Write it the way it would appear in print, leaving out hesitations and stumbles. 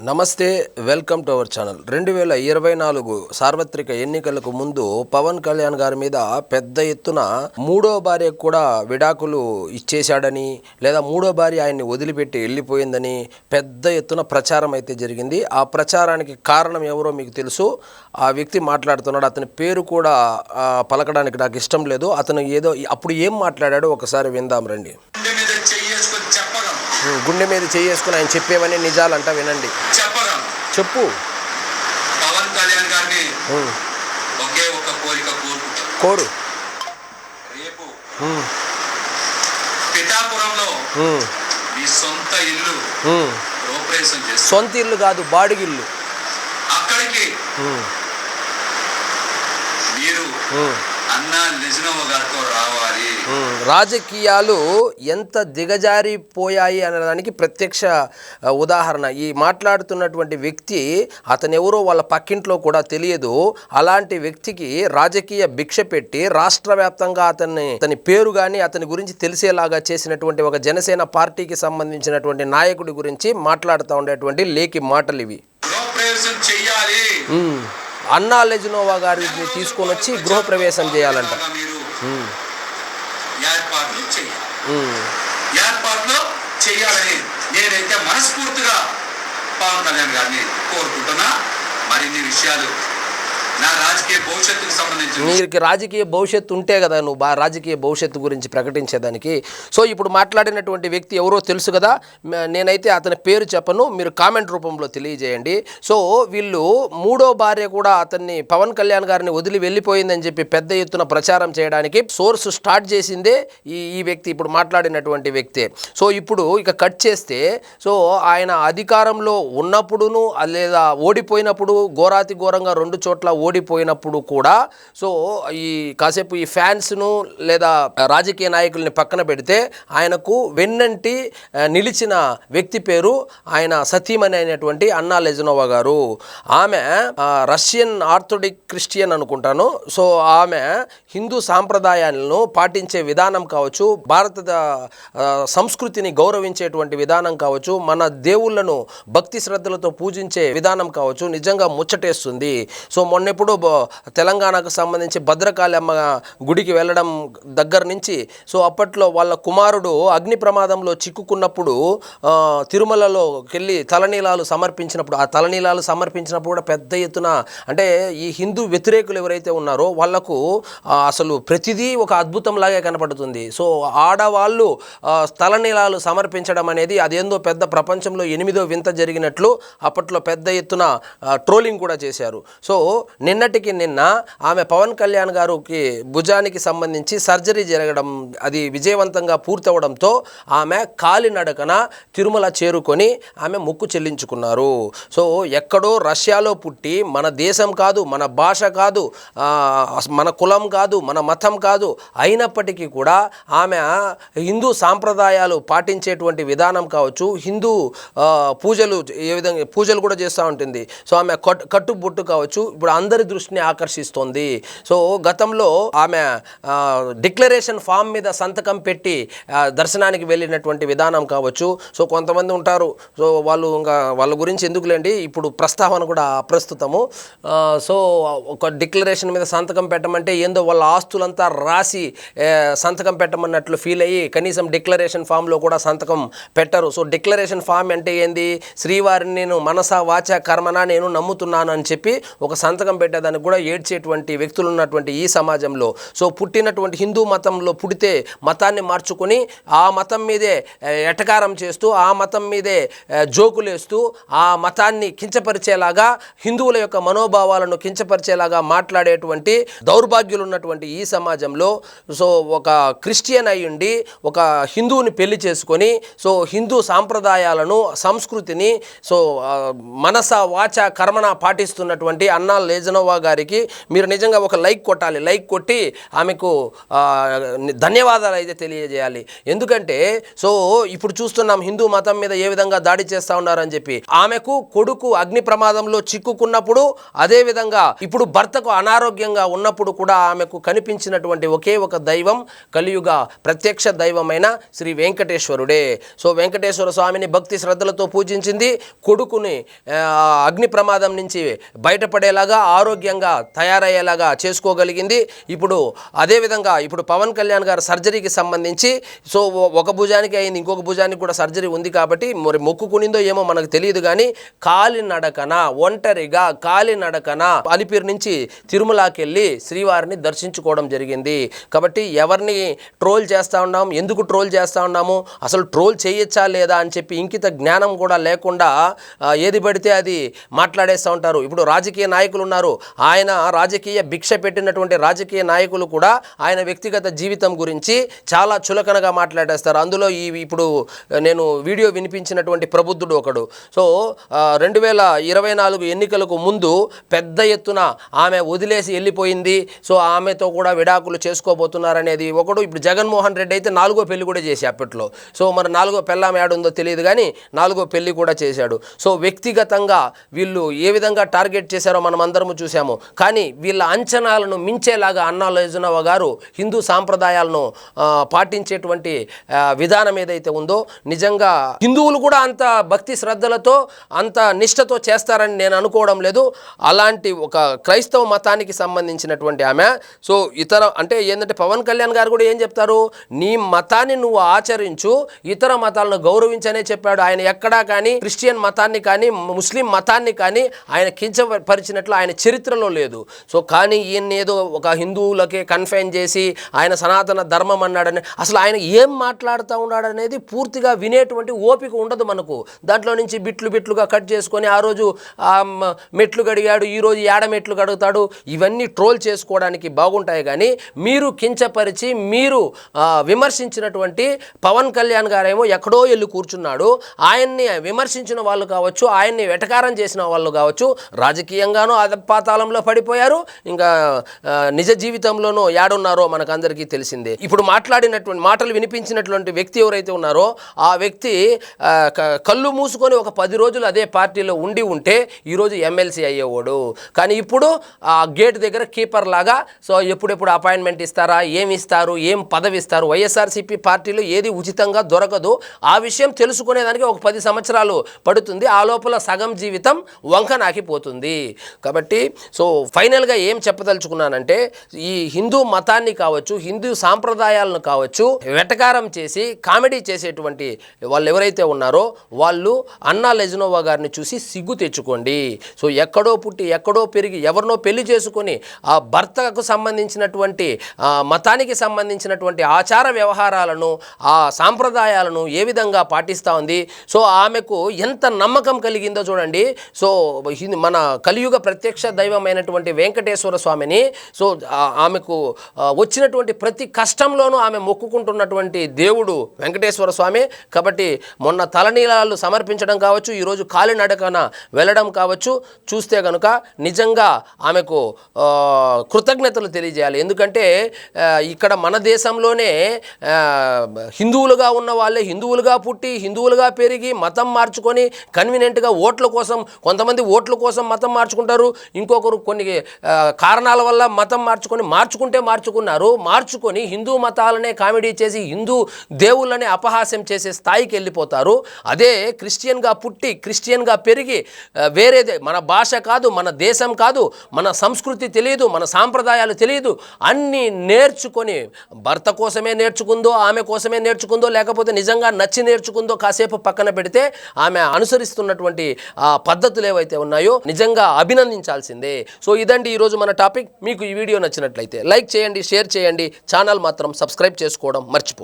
నమస్తే, welcome to our channel. 2024 సార్వత్రిక ఎన్నికలకు ముందు పవన్ కళ్యాణ్ గారి మీద పెద్ద ఎత్తున మూడో భార్య కూడా విడాకులు ఇచ్చేశాడని, లేదా మూడో భార్య ఆయన్ని వదిలిపెట్టి వెళ్ళిపోయిందని పెద్ద ఎత్తున ప్రచారం అయితే జరిగింది. ఆ ప్రచారానికి కారణం ఎవరో మీకు తెలుసు. ఆ వ్యక్తి మాట్లాడుతున్నాడు. అతని పేరు కూడా పలకడానికి నాకు ఇష్టం లేదు. అతను ఏదో అప్పుడు ఏం మాట్లాడాడో ఒకసారి విందాం రండి. గుండె మీద చేసుకుని ఆయన చెప్పేవన్నీ నిజాలంట, వినండి. చెప్పు. పవన్ కళ్యాణ్ గారిని ఒకే ఒక కోరిక కోరు. రేపు పిఠాపురంలో మీ సొంత ఇల్లు రూపరేషన్ చేస్తారు. సొంత ఇల్లు కాదు, బాడిగిల్లు. అక్కడికి మీరు అన్నా నిజనవ్వ గారితో రావాలి. రాజకీయాలు ఎంత దిగజారిపోయాయి అనడానికి ప్రత్యక్ష ఉదాహరణ ఈ మాట్లాడుతున్నటువంటి వ్యక్తి. అతను ఎవరో వాళ్ళ పక్కింట్లో కూడా తెలియదు. అలాంటి వ్యక్తికి రాజకీయ భిక్ష పెట్టి రాష్ట్ర వ్యాప్తంగా అతని పేరు కానీ అతని గురించి తెలిసేలాగా చేసినటువంటి ఒక జనసేన పార్టీకి సంబంధించినటువంటి నాయకుడి గురించి మాట్లాడుతూ ఉండేటువంటి లేఖి మాటలు ఇవి. అన్నా లెజినోవా గారిని తీసుకొని వచ్చి గృహప్రవేశం చేయాలంట. ఏర్పాట్లు చేయాలని నేనైతే మనస్ఫూర్తిగా పవన్ కళ్యాణ్ గారిని కోరుకుంటున్నా. మరిన్ని విషయాలు నా రాజకీయ భవిష్యత్తుకు సంబంధించి, మీకు రాజకీయ భవిష్యత్తు ఉంటే కదా నువ్వు రాజకీయ భవిష్యత్తు గురించి ప్రకటించేదానికి. సో ఇప్పుడు మాట్లాడినటువంటి వ్యక్తి ఎవరో తెలుసు కదా. నేనైతే అతని పేరు చెప్పను, మీరు కామెంట్ రూపంలో తెలియజేయండి. సో వీళ్ళు మూడో భార్య కూడా అతన్ని పవన్ కళ్యాణ్ గారిని వదిలి వెళ్ళిపోయిందని చెప్పి పెద్ద ఎత్తున ప్రచారం చేయడానికి సోర్స్ స్టార్ట్ చేసిందే ఈ వ్యక్తి, ఇప్పుడు మాట్లాడినటువంటి వ్యక్తే. సో ఇప్పుడు ఇక కట్ చేస్తే, సో ఆయన అధికారంలో ఉన్నప్పుడును లేదా ఓడిపోయినప్పుడు ఘోరాతి ఘోరంగా 2 చోట్ల ఓడిపోయినప్పుడు కూడా, సో ఈ కాసేపు ఈ ఫ్యాన్స్ను లేదా రాజకీయ నాయకుల్ని పక్కన పెడితే ఆయనకు వెన్నంటి నిలిచిన వ్యక్తి పేరు ఆయన సతీమణి అయినటువంటి అన్నా లెజినోవా గారు. ఆమె రష్యన్ ఆర్థోడిక్ క్రిస్టియన్ అనుకుంటాను. సో ఆమె హిందూ సాంప్రదాయాలను పాటించే విధానం కావచ్చు, భారత సంస్కృతిని గౌరవించేటువంటి విధానం కావచ్చు, మన దేవుళ్లను భక్తి శ్రద్ధలతో పూజించే విధానం కావచ్చు, నిజంగా ముచ్చటేస్తుంది. సో మొన్నెప్పుడు తెలంగాణకు సంబంధించి భద్రకాళి అమ్మ గుడికి వెళ్ళడం దగ్గర నుంచి, సో అప్పట్లో వాళ్ళ కుమారుడు అగ్ని ప్రమాదంలో చిక్కుకున్నప్పుడు తిరుమలలోకి వెళ్ళి తలనీలాలు సమర్పించినప్పుడు, ఆ తలనీలాలు సమర్పించినప్పుడు కూడా పెద్ద ఎత్తున, అంటే ఈ హిందూ వ్యతిరేకులు ఎవరైతే ఉన్నారో వాళ్లకు అసలు ప్రతిదీ ఒక అద్భుతంలాగే కనపడుతుంది. సో ఆడవాళ్ళు తలనీలాలు సమర్పించడం అనేది అదేందో పెద్ద ప్రపంచంలో 8వ వింత జరిగినట్లు అప్పట్లో పెద్ద ఎత్తున ట్రోలింగ్ కూడా చేశారు. సో నిన్నటికి నిన్న ఆమె పవన్ కళ్యాణ్ గారికి భుజానికి సంబంధించి సర్జరీ జరగడం, అది విజయవంతంగా పూర్తవడంతో ఆమె కాలినడకన తిరుమల చేరుకొని ఆమె మొక్కు చెల్లించుకున్నారు. సో ఎక్కడో రష్యాలో పుట్టి, మన దేశం కాదు, మన భాష కాదు, మన కులం కాదు, మన మతం కాదు, అయినప్పటికీ కూడా ఆమె హిందూ సాంప్రదాయాలు పాటించేటువంటి విధానం కావచ్చు, హిందూ పూజలు ఏ విధంగా పూజలు కూడా చేస్తూ ఉంటుంది. సో ఆమె కట్టుబొట్టు కావచ్చు ఇప్పుడు అందరి దృష్టిని ఆకర్షిస్తోంది. సో గతంలో ఆమె డిక్లరేషన్ ఫామ్ మీద సంతకం పెట్టి దర్శనానికి వెళ్ళినటువంటి విధానం కావచ్చు. సో కొంతమంది ఉంటారు, సో వాళ్ళు ఇంకా వాళ్ళ గురించి ఎందుకులేండి, ఇప్పుడు ప్రస్తావన కూడా అప్రస్తుతము. సో ఒక డిక్లరేషన్ మీద సంతకం పెట్టమంటే ఏందో వాళ్ళ ఆస్తులంతా రాసి సంతకం పెట్టమన్నట్లు ఫీల్ అయ్యి కనీసం డిక్లరేషన్ ఫామ్లో కూడా సంతకం పెట్టరు. సో డిక్లరేషన్ ఫామ్ అంటే ఏంది, శ్రీవారిని నేను మనసా వాచ కర్మన నేను నమ్ముతున్నాను అని చెప్పి ఒక సంతకం పెట్టేదానికి కూడా ఏడ్చేటువంటి వ్యక్తులు ఉన్నటువంటి ఈ సమాజంలో, సో పుట్టినటువంటి హిందూ మతంలో పుడితే మతాన్ని మార్చుకొని ఆ మతం మీదే ఎటకారం చేస్తూ, ఆ మతం మీదే జోకులేస్తూ, ఆ మతాన్ని కించపరిచేలాగా, హిందువుల యొక్క మనోభావాలను కించపరిచేలాగా మాట్లాడేటువంటి దౌర్భాగ్యులు ఉన్నటువంటి ఈ సమాజంలో, సో ఒక క్రిస్టియన్ అయ్యుండి ఒక హిందువుని పెళ్లి చేసుకొని, సో హిందూ సాంప్రదాయాలను సంస్కృతిని సో మనస వాచ కర్మన పాటిస్తున్నటువంటి అన్నా లెజనోవా గారికి మీరు నిజంగా ఒక లైక్ కొట్టాలి. లైక్ కొట్టి ఆమెకు ధన్యవాదాలు అయితే తెలియజేయాలి. ఎందుకంటే సో ఇప్పుడు చూస్తున్నాం హిందూ మతం మీద ఏ విధంగా దాడి చేస్తూ ఉన్నారని చెప్పి. ఆమెకు కొడుకు అగ్ని ప్రమాదంలో చిక్కుకున్నప్పుడు, అదే విధంగా ఇప్పుడు భర్తకు అనారోగ్యంగా ఉన్నప్పుడు కూడా ఆమెకు కనిపించినటువంటి ఒకే ఒక దైవం కలియుగ ప్రత్యక్ష దైవమైన శ్రీ వెంకటేశ్వరుడే. సో వెంకటేశ్వర స్వామిని భక్తి శ్రద్ధలతో పూజించింది. కొడుకుని అగ్ని ప్రమాదం నుంచి బయటపడేలాగా ఆరోగ్యంగా తయారయ్యేలాగా చేసుకోగలిగింది. ఇప్పుడు అదేవిధంగా ఇప్పుడు పవన్ కళ్యాణ్ గారు సర్జరీకి సంబంధించి సో ఒక భుజానికి అయింది, ఇంకొక భుజానికి కూడా సర్జరీ ఉంది కాబట్టి మరి మొక్కుకునిందో ఏమో మనకు తెలియదు. కానీ కాలినడకన, ఒంటరిగా కాలినడకన అలిపిరి నుంచి తిరుమలకి వెళ్ళి శ్రీవారిని దర్శించుకోవడం జరిగింది. కాబట్టి ఎవరిని ట్రోల్ చేస్తూ ఉన్నాం, ఎందుకు ట్రోల్ చేస్తూ ఉన్నాము, అసలు ట్రోల్ చేయొచ్చా లేదా అని చెప్పి ఇంకిత జ్ఞానం కూడా లేకుండా ఏది పడితే అది మాట్లాడేస్తూ ఉంటారు. ఇప్పుడు రాజకీయ నాయకులు ఉన్నారు, ఆయన రాజకీయ భిక్ష పెట్టినటువంటి రాజకీయ నాయకులు కూడా ఆయన వ్యక్తిగత జీవితం గురించి చాలా చులకనగా మాట్లాడేస్తారు. అందులో ఇప్పుడు నేను వీడియో వినిపించినటువంటి ప్రబుద్ధుడు ఒకడు. సో 2024 ఎన్నికలకు ముందు పెద్ద ఎత్తున ఆమె వదిలేసి వెళ్ళిపోయింది, సో ఆమెతో కూడా విడాకులు చేసుకోబోతున్నారనేది ఒకడు. ఇప్పుడు జగన్మోహన్ రెడ్డి అయితే 4వ పెళ్లి కూడా చేసి అప్పట్లో. సో మరి 4వ పెళ్ళాం ఏడుందో తెలియదు కానీ 4వ పెళ్లి కూడా చేశాడు. సో వ్యక్తిగతంగా వీళ్ళు ఏ విధంగా టార్గెట్ చేశారో మనం అందరము చూసాము. కానీ వీళ్ళ అంచనాలను మించేలాగా అన్నా లెజనోవా గారు హిందూ సాంప్రదాయాలను పాటించేటువంటి విధానం ఏదైతే ఉందో, నిజంగా హిందువులు కూడా అంత భక్తి శ్రద్ధలతో అంత నిష్ఠతో చేస్తారని నేను అనుకోవడం లేదు. అలాంటి ఒక క్రైస్తవ మతానికి సంబంధించినటువంటి ఆమె. సో ఇతర అంటే ఏంటంటే పవన్ కళ్యాణ్ గారు కూడా ఏం చెప్తారు, నీ మతాన్ని నువ్వు ఆచరించు, ఇతర మతాలను గౌరవించనే చెప్పాడు. ఆయన ఎక్కడా కానీ క్రిస్టియన్ మతాన్ని కానీ ముస్లిం మతాన్ని కానీ ఆయన కించపరిచినట్లు ఆయన చరిత్రలో లేదు. సో కానీ ఈయన ఏదో ఒక హిందువులకే కన్ఫైన్ చేసి ఆయన సనాతన ధర్మం అన్నాడని, అసలు ఆయన ఏం మాట్లాడుతూ ఉన్నాడనేది పూర్తిగా వినేటువంటి ఓపిక ఉండదు మనకు. దాంట్లో నుంచి బిట్లుగా కట్ చేసుకొని ఆ రోజు మెట్లు గడిగాడు, ఈరోజు ఏడ మెట్లు గడుగుతాడు, ఇవన్నీ ట్రోల్ చేసుకోవడానికి బాగుంటాయి. కానీ మీరు కించపరిచి మీరు విమర్శించినటువంటి పవన్ కళ్యాణ్ గారేమో ఎక్కడో వెళ్ళి కూర్చున్నాడు. ఆయన్ని విమర్శించిన వాళ్ళు కావచ్చు, ఆయన్ని వెటకారం చేసిన వాళ్ళు కావచ్చు, రాజకీయంగానూ అధపాతాళంలో పడిపోయారు. ఇంకా నిజ జీవితంలోనూ ఏడున్నారో మనకందరికీ తెలిసిందే. ఇప్పుడు మాట్లాడినటువంటి మాటలు వినిపించినటువంటి వ్యక్తి ఎవరైతే ఉన్నారో ఆ వ్యక్తి కళ్ళు మూసుకొని ఒక 10 రోజులు అదే పార్టీలో ఉంటే ఈరోజు ఎమ్మెల్సీ అయ్యేవాడు. కానీ ఇప్పుడు ఆ గేట్ దగ్గర కీపర్ లాగా సో ఎప్పుడెప్పుడు అపాయింట్మెంట్ ఇస్తారా, ఏమి ఇస్తారు, ఏం పదవి ఇస్తారు, వైఎస్ఆర్సీపీ పార్టీలో ఏది ఉచితంగా దొరకదు. ఆ విషయం తెలుసుకునేదానికి ఒక 10 సంవత్సరాలు పడుతుంది. ఆ లోపల సగం జీవితం వంకనాకిపోతుంది. కాబట్టి సో ఫైనల్గా ఏం చెప్పదలుచుకున్నానంటే, ఈ హిందూ మతాన్ని కావచ్చు, హిందూ సాంప్రదాయాలను కావచ్చు వెటకారం చేసి కామెడీ చేసేటువంటి వాళ్ళు ఎవరైతే ఉన్నారో వాళ్ళు అన్నా లెజనోవా గారిని చూసి సిగ్గు తెచ్చుకోండి. సో ఎక్కడో పుట్టి ఎక్కడో పెరిగి ఎవరినో పెళ్లి చేసుకొని ఆ భర్తకు సంబంధించినటువంటి మతానికి సంబంధించినటువంటి ఆచార వ్యవహారాలను ఆ సాంప్రదాయాలను ఏ విధంగా పాటిస్తూ ఉంది. సో ఆమెకు ఎంత నమ్మకం కలిగిందో చూడండి. సో మన కలియుగ ప్రత్యక్ష దైవమైనటువంటి వెంకటేశ్వర స్వామిని సో ఆమెకు వచ్చినటువంటి ప్రతి కష్టంలోనూ ఆమె మొక్కుకుంటున్నటువంటి దేవుడు వెంకటేశ్వర స్వామి. కాబట్టి మొన్న తలనీలాలు సమర్పించడం కావచ్చు, ఈరోజు కాలినడకన వెళ్ళడం కావచ్చు, చూస్తే కనుక నిజంగా ఆమెకు కృతజ్ఞతలు తెలియజేయాలి. ఎందుకంటే ఇక్కడ మన దేశంలోనే హిందువులుగా ఉన్న వాళ్ళే హిందువులుగా పుట్టి హిందువులుగా పెరిగి మతం మార్చుకొని కన్వీనియంట్గా ఓట్ల కోసం, కొంతమంది ఓట్ల కోసం మతం మార్చుకుంటారు, ఇంకొకరు కొన్ని కారణాల వల్ల మతం మార్చుకున్నారు. మార్చుకొని హిందూ మతాలనే కామెడీ చేసి హిందూ దేవుళ్ళని అపహాస్యం చేసే స్థాయికి వెళ్ళిపోతారు. అదే క్రిస్టియన్గా పుట్టి క్రిస్టియన్గా పెరిగి వేరేదే మన భాష కాదు, మన దేశం కాదు, మన సంస్కృతి తెలియదు, మన సాంప్రదాయాలు తెలియదు, అన్నీ నేర్చుకొని భర్త కోసమే నేర్చుకుందో, ఆమె కోసమే నేర్చుకుందో, లేకపోతే నిజంగా నచ్చి నేర్చుకుందో కాసేపు పక్కన పెడితే ఆమె అనుసరిస్తున్నటువంటి పద్ధతులు ఏవైతే ఉన్నాయో నిజంగా అభినందించాల్సిందే. సో ఇదండి ఈరోజు మన టాపిక్. మీకు ఈ వీడియో నచ్చినట్లయితే లైక్ చేయండి, షేర్ చేయండి, ఛానల్ మాత్రం సబ్స్క్రైబ్ చేసుకోవడం మర్చిపోదు.